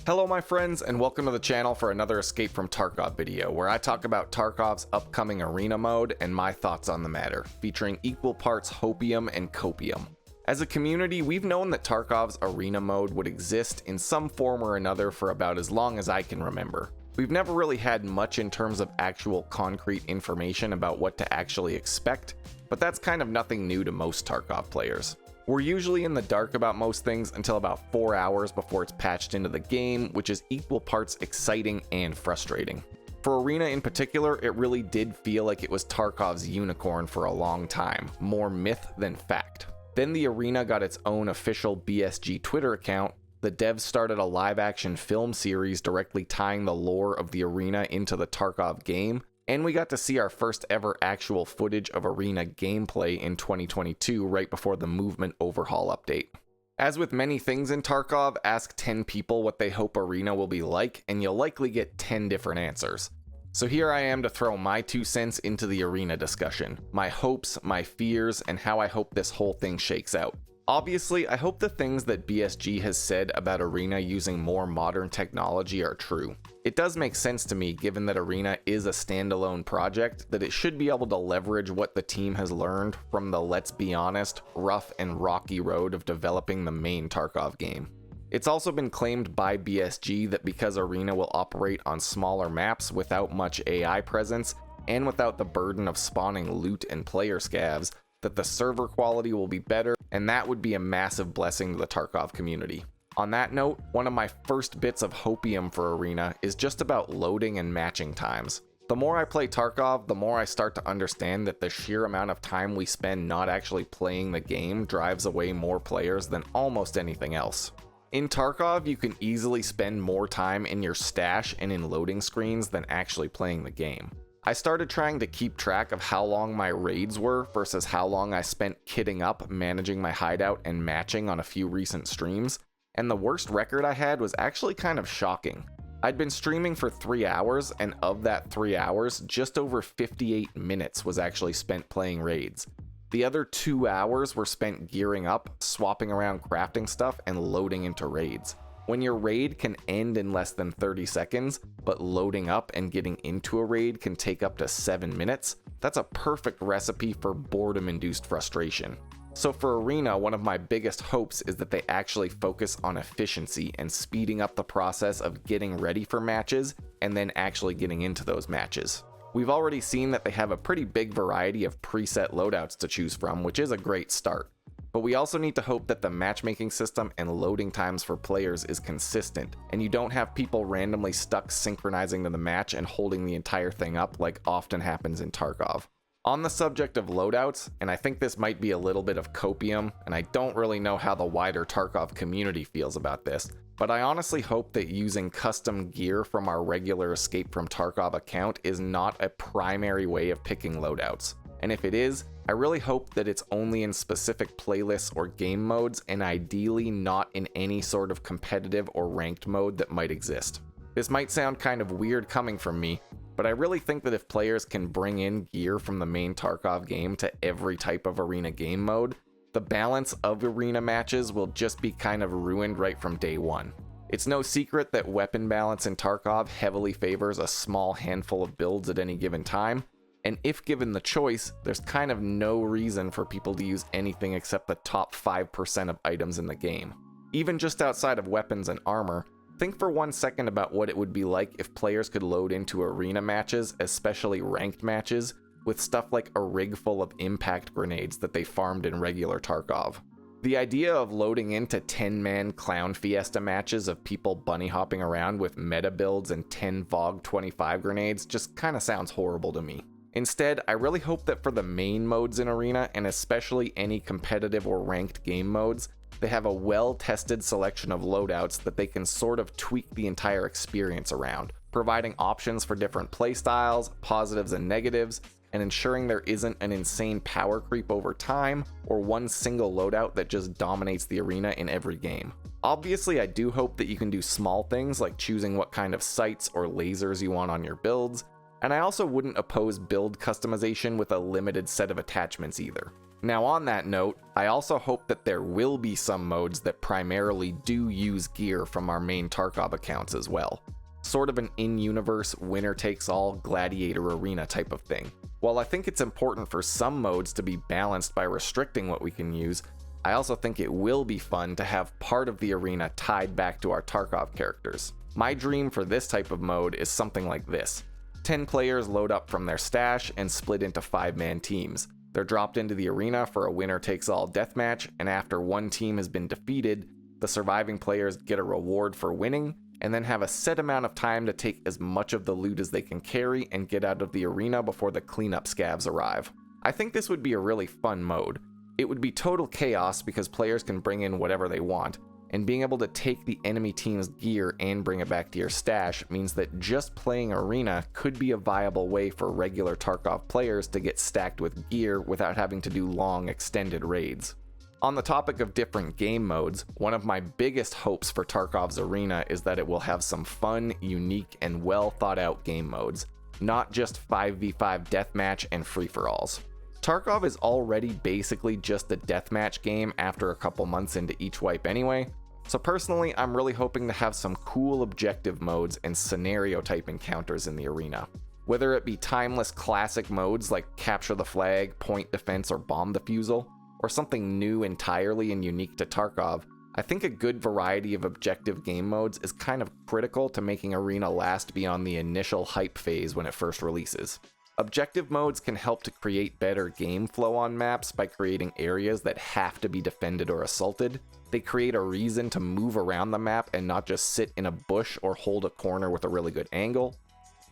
Hello my friends, and welcome to the channel for another Escape from Tarkov video, where I talk about Tarkov's upcoming arena mode and my thoughts on the matter, featuring equal parts hopium and copium. As a community, we've known that Tarkov's arena mode would exist in some form or another for about as long as I can remember. We've never really had much in terms of actual concrete information about what to actually expect, but that's kind of nothing new to most Tarkov players. We're usually in the dark about most things until about 4 hours before it's patched into the game, which is equal parts exciting and frustrating. For Arena in particular, it really did feel like it was Tarkov's unicorn for a long time, more myth than fact. Then the Arena got its own official BSG Twitter account, the devs started a live-action film series directly tying the lore of the Arena into the Tarkov game, and we got to see our first ever actual footage of Arena gameplay in 2022 right before the movement overhaul update. As with many things in Tarkov, ask 10 people what they hope Arena will be like, and you'll likely get 10 different answers. So here I am to throw my 2 cents into the Arena discussion, my hopes, my fears, and how I hope this whole thing shakes out. Obviously, I hope the things that BSG has said about Arena using more modern technology are true. It does make sense to me, given that Arena is a standalone project, that it should be able to leverage what the team has learned from the, let's be honest, rough and rocky road of developing the main Tarkov game. It's also been claimed by BSG that because Arena will operate on smaller maps without much AI presence, and without the burden of spawning loot and player scavs, that the server quality will be better, and that would be a massive blessing to the Tarkov community. On that note, one of my first bits of hopium for Arena is just about loading and matching times. The more I play Tarkov, the more I start to understand that the sheer amount of time we spend not actually playing the game drives away more players than almost anything else. In Tarkov, you can easily spend more time in your stash and in loading screens than actually playing the game. I started trying to keep track of how long my raids were versus how long I spent kitting up, managing my hideout, and matching on a few recent streams, and the worst record I had was actually kind of shocking. I'd been streaming for 3 hours, and of that 3 hours, just over 58 minutes was actually spent playing raids. The other 2 hours were spent gearing up, swapping around crafting stuff, and loading into raids. When your raid can end in less than 30 seconds, but loading up and getting into a raid can take up to 7 minutes, that's a perfect recipe for boredom-induced frustration. So for Arena, one of my biggest hopes is that they actually focus on efficiency and speeding up the process of getting ready for matches and then actually getting into those matches. We've already seen that they have a pretty big variety of preset loadouts to choose from, which is a great start. But we also need to hope that the matchmaking system and loading times for players is consistent, and you don't have people randomly stuck synchronizing to the match and holding the entire thing up like often happens in Tarkov. On the subject of loadouts, and I think this might be a little bit of copium, and I don't really know how the wider Tarkov community feels about this, but I honestly hope that using custom gear from our regular Escape from Tarkov account is not a primary way of picking loadouts. And if it is, I really hope that it's only in specific playlists or game modes, and ideally not in any sort of competitive or ranked mode that might exist. This might sound kind of weird coming from me, but I really think that if players can bring in gear from the main Tarkov game to every type of Arena game mode, the balance of Arena matches will just be kind of ruined right from day one. It's no secret that weapon balance in Tarkov heavily favors a small handful of builds at any given time, and if given the choice, there's kind of no reason for people to use anything except the top 5% of items in the game. Even just outside of weapons and armor, think for 1 second about what it would be like if players could load into Arena matches, especially ranked matches, with stuff like a rig full of impact grenades that they farmed in regular Tarkov. The idea of loading into 10-man Clown Fiesta matches of people bunny hopping around with meta builds and 10 VOG 25 grenades just kinda sounds horrible to me. Instead, I really hope that for the main modes in Arena, and especially any competitive or ranked game modes, they have a well-tested selection of loadouts that they can sort of tweak the entire experience around, providing options for different playstyles, positives and negatives, and ensuring there isn't an insane power creep over time, or one single loadout that just dominates the Arena in every game. Obviously, I do hope that you can do small things like choosing what kind of sights or lasers you want on your builds, And I also wouldn't oppose build customization with a limited set of attachments either. Now on that note, I also hope that there will be some modes that primarily do use gear from our main Tarkov accounts as well. Sort of an in-universe, winner-takes-all gladiator arena type of thing. While I think it's important for some modes to be balanced by restricting what we can use, I also think it will be fun to have part of the arena tied back to our Tarkov characters. My dream for this type of mode is something like this. 10 players load up from their stash and split into 5-man teams. They're dropped into the arena for a winner-takes-all deathmatch, and after one team has been defeated, the surviving players get a reward for winning, and then have a set amount of time to take as much of the loot as they can carry and get out of the arena before the cleanup scavs arrive. I think this would be a really fun mode. It would be total chaos because players can bring in whatever they want, and being able to take the enemy team's gear and bring it back to your stash means that just playing arena could be a viable way for regular Tarkov players to get stacked with gear without having to do long extended raids. On the topic of different game modes, one of my biggest hopes for Tarkov's Arena is that it will have some fun, unique, and well thought out game modes, not just 5v5 deathmatch and free-for-alls. Tarkov is already basically just a deathmatch game after a couple months into each wipe anyway, so personally I'm really hoping to have some cool objective modes and scenario type encounters in the arena. Whether it be timeless classic modes like Capture the Flag, Point Defense, or Bomb Defusal, or something new entirely and unique to Tarkov, I think a good variety of objective game modes is kind of critical to making Arena last beyond the initial hype phase when it first releases. Objective modes can help to create better game flow on maps by creating areas that have to be defended or assaulted. They create a reason to move around the map and not just sit in a bush or hold a corner with a really good angle.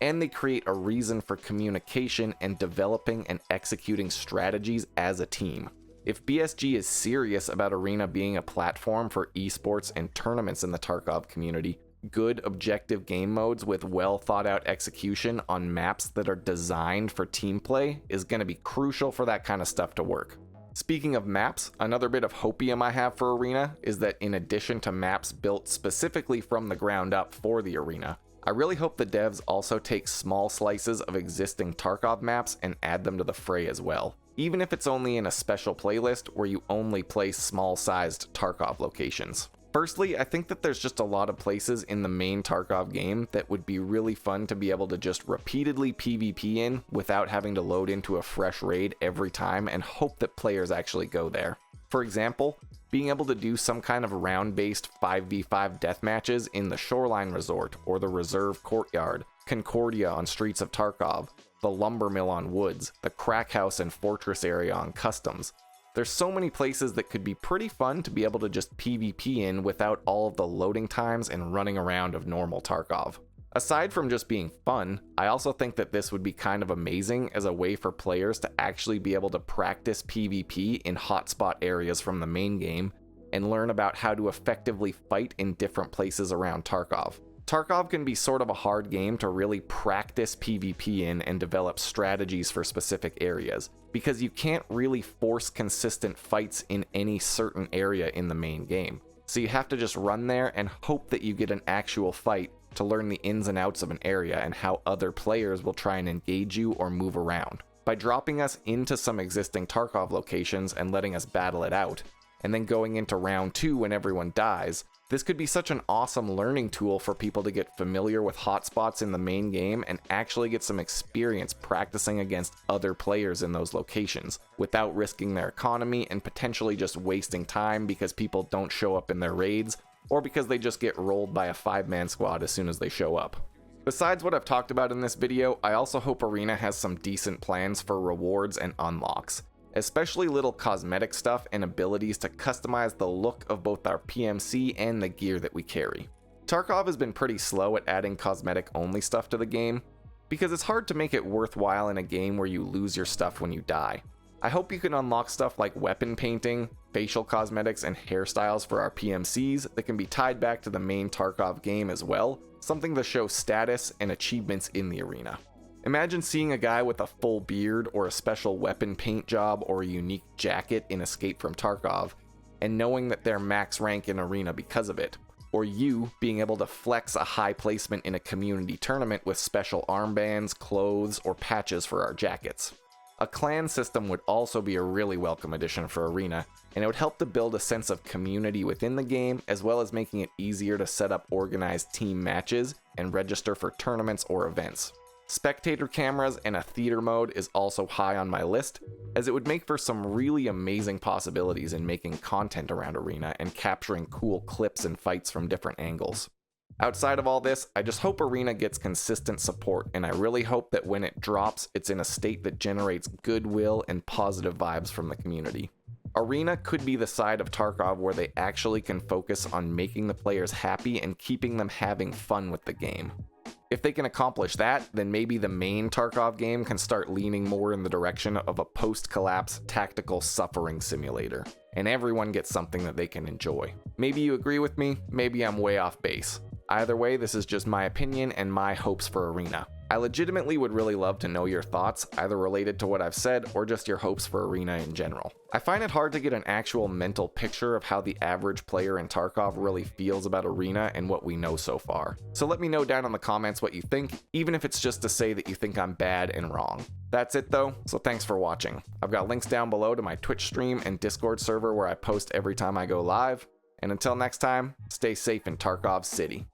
And they create a reason for communication and developing and executing strategies as a team. If BSG is serious about Arena being a platform for esports and tournaments in the Tarkov community, good objective game modes with well thought out execution on maps that are designed for team play is going to be crucial for that kind of stuff to work. Speaking of maps, another bit of hopium I have for Arena is that in addition to maps built specifically from the ground up for the Arena, I really hope the devs also take small slices of existing Tarkov maps and add them to the fray as well, even if it's only in a special playlist where you only play small-sized Tarkov locations. Firstly, I think that there's just a lot of places in the main Tarkov game that would be really fun to be able to just repeatedly PvP in without having to load into a fresh raid every time and hope that players actually go there. For example, being able to do some kind of round-based 5v5 deathmatches in the Shoreline Resort or the Reserve Courtyard, Concordia on Streets of Tarkov, the Lumber Mill on Woods, the Crack House and Fortress area on Customs. There's so many places that could be pretty fun to be able to just PvP in without all of the loading times and running around of normal Tarkov. Aside from just being fun, I also think that this would be kind of amazing as a way for players to actually be able to practice PvP in hotspot areas from the main game and learn about how to effectively fight in different places around Tarkov. Tarkov can be sort of a hard game to really practice PvP in and develop strategies for specific areas, because you can't really force consistent fights in any certain area in the main game. So you have to just run there and hope that you get an actual fight to learn the ins and outs of an area and how other players will try and engage you or move around. By dropping us into some existing Tarkov locations and letting us battle it out, and then going into round 2 when everyone dies, this could be such an awesome learning tool for people to get familiar with hotspots in the main game and actually get some experience practicing against other players in those locations, without risking their economy and potentially just wasting time because people don't show up in their raids, or because they just get rolled by a 5-man squad as soon as they show up. Besides what I've talked about in this video, I also hope Arena has some decent plans for rewards and unlocks, especially little cosmetic stuff and abilities to customize the look of both our PMC and the gear that we carry. Tarkov has been pretty slow at adding cosmetic only stuff to the game, because it's hard to make it worthwhile in a game where you lose your stuff when you die. I hope you can unlock stuff like weapon painting, facial cosmetics, and hairstyles for our PMCs that can be tied back to the main Tarkov game as well, something to show status and achievements in the arena. Imagine seeing a guy with a full beard or a special weapon paint job or a unique jacket in Escape from Tarkov, and knowing that they're max rank in Arena because of it. or you being able to flex a high placement in a community tournament with special armbands, clothes, or patches for our jackets. A clan system would also be a really welcome addition for Arena, and it would help to build a sense of community within the game, as well as making it easier to set up organized team matches and register for tournaments or events. Spectator cameras and a theater mode is also high on my list, as it would make for some really amazing possibilities in making content around Arena and capturing cool clips and fights from different angles. Outside of all this, I just hope Arena gets consistent support, and I really hope that when it drops, it's in a state that generates goodwill and positive vibes from the community. Arena could be the side of Tarkov where they actually can focus on making the players happy and keeping them having fun with the game. If they can accomplish that, then maybe the main Tarkov game can start leaning more in the direction of a post-collapse tactical suffering simulator, and everyone gets something that they can enjoy. Maybe you agree with me, maybe I'm way off base. Either way, this is just my opinion and my hopes for Arena. I legitimately would really love to know your thoughts, either related to what I've said or just your hopes for Arena in general. I find it hard to get an actual mental picture of how the average player in Tarkov really feels about Arena and what we know so far. So let me know down in the comments what you think, even if it's just to say that you think I'm bad and wrong. That's it though, so thanks for watching. I've got links down below to my Twitch stream and Discord server where I post every time I go live. And until next time, stay safe in Tarkov City.